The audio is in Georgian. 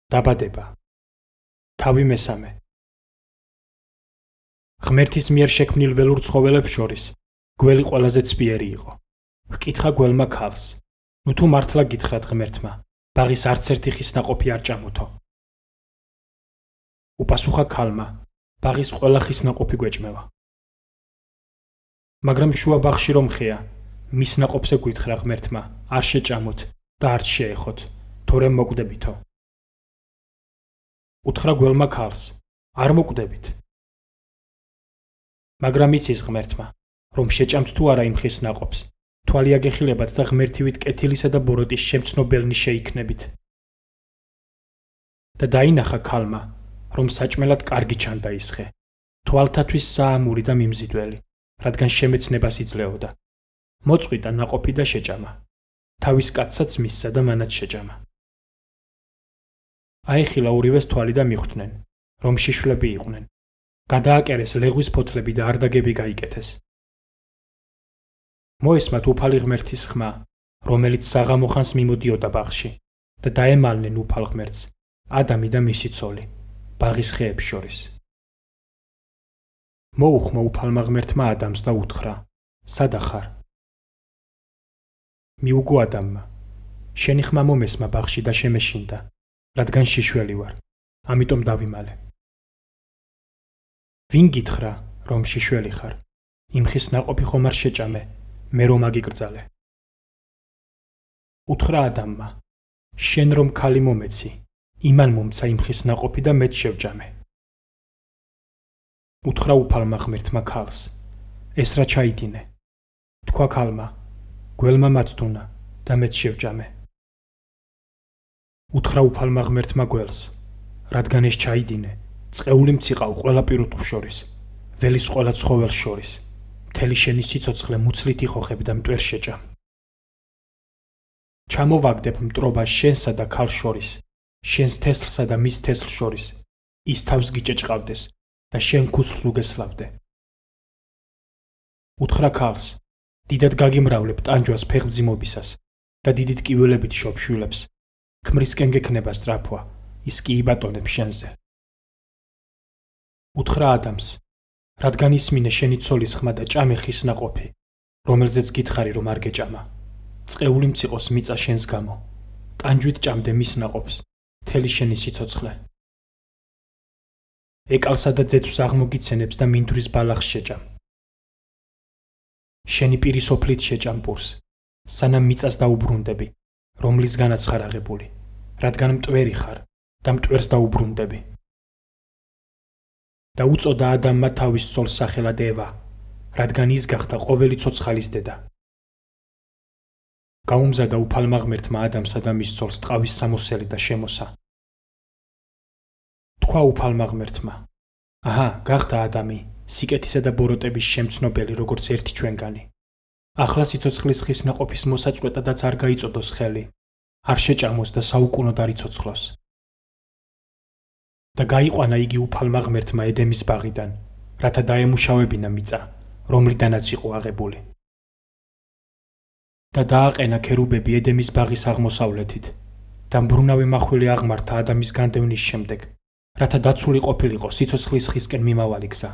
დაბადება. თავი მესამე. ღმერთის მიერ შექმნილ ველურ ცხოველებს შორის გველი ყველაზე ცბიერი იყო. ჰკითხა გველმა ქალს: ნუ თუ მართლა გითხრათ ღმერთმა, ბაღის არც ერთი ხის ნაყოფი არ ჭამოთო. უპასუხა ქალმა: ბაღის ყველა ხის ნაყოფი გვეჭმევა. მაგრამ შუა ბაღში რომ ხეა, მის ნაყოფზე გითხრა ღმერთმა, არ შეჭამოთ და არც შეეხოთ, თორემ მოკვდებითო. უთხრა გველმა ქალს: არ მოკვდებით. მაგრამ იცის ღმერთმა, რომ შეჭამთ თუ არა იმ ხის ნაყოფს, თვალი აგეხილებათ და ღმერთივით კეთილისა და ბოროტის შემცნობელნი შეიქნებით. და დაინახა ქალმა, რომ საჭმელად კარგი ჩანდა ის ხე, თვალთათვის საამური და მიმზიდველი, რადგან შემეცნებას იძლეოდა. მოწყვიტა ნაყოფი და შეჭამა. თავის კაცსაც მისცა და მანაც შეჭამა. აიხილა ორივეს თვალი და მიხვდნენ, რომ შიშვლები იყვნენ. გადააკერეს ლეღვის ფოთლები და არდაგები გაიკეთეს. მოესმათ უფალი ღმერთის ხმა, რომელიც საღამო ხანს მიმოდიოდა ბაღში, და დაემალნენ უფალ ღმერთს, ადამი და მისი ცოლი, ბაღის ხეებს შორის. მოუხმო უფალმა ღმერთმა ადამს და უთხრა: სადა ხარ? მიუგო ადამმა: შენი ხმა მომესმა ბაღში და შემეშინდა, რადგან შიშველი ვარ, ამიტომ დავიმალე. ვინ გითხრა, რომ შიშველი ხარ? იმ ხის ნაყოფი ხომ არ შეჭამე, მე რომ აგიკრძალე. უთხრა ადამმა: შენ რომ ქალი მომეცი, იმან მომცა იმ ხის ნაყოფი და მეც შევჭამე. უთხრა უფალმა ღმერთმა ქალს: ეს რა ჩაიდინე? თქვა ქალმა: გველმა მაცდუნა და მეც შევჭამე. უთხრა უფალმა ღმერთმა გველს: რადგან ეს ჩაიდინე, წყეული მციყავ ყველა პირუტყვ შორის, ველის ყველა ცხოველს შორის, მთელი შენი სიცოცხლე მუცლით იხოხებ და მტვერს შეჭამ. ჩამოვაგდებ მტრობას შენსა და ქალს შორის, შენს თესლსა და მის თესლს შორის, ის თავს გიჭეჭყავდეს და შენ ქუსლს უგესლავდე. უთხრა ქალს: დიდად გაგიმრავლებ ტანჯვას ფეხმძიმობისას და დიდით კიველებით შობ შვილებს, ქმრისკენ გექნება სწრაფვა, ის კი იბატონებს შენზე. უთხრა ადამს: რადგან ისმინე შენი ცოლის ხმა და ჭამე ხის ნაყოფი, რომელზეც გითხარი რომ არ გეჭამა, წყეული მციყოს მიწა შენს გამო, ტანჯვით ჭამდე მის ნაყოფს, მთელი შენი სიცოცხლე. ეკალსა და ძეთვს აღმოგიცენებს და მინდვრის ბალახს შეჭამ. შენი პირის ოფლით შეჭამ პურს, სანამ მიწას დაუბრუნდები, რომლისგანაც ხარ აღებული, რადგან მტვერი ხარ და მტვერს დაუბრუნდები. და უწოდა ადამმა თავის ცოლს სახელად ევა, რადგან ის გახდა ყოველი ცოცხალის დედა. გაუმზადა უფალმა ღმერთმა ადამსა და მის ცოლს ტყავის სამოსელი და შემოსა. თქვა უფალმა ღმერთმა: აჰა, გახდა ადამი, სიკეთისა და ბოროტების შემცნობელი, როგორც ერთი ჩვენგანი. ახლა სიცოცხლის ხის ნაყოფის მოსაწყვეტადაც არ გაიწოდოს ხელი, არ შეჭამოს და საუკუნოდ არ იცოცხლოს. და გაიყვანა იგი უფალმა ღმერთმა ედემის ბაღიდან, რათა დაემუშავებინა მიწა, რომლიდანაც იყო აღებული. და დააყენა ქერუბები ედემის ბაღის აღმოსავლეთით, და მბრუნავი მახვილი აღმართა ადამის განდევნის შემდეგ, რათა დაცული ყოფილიყო სიცოცხლის ხისკენ მიმავალი გზა.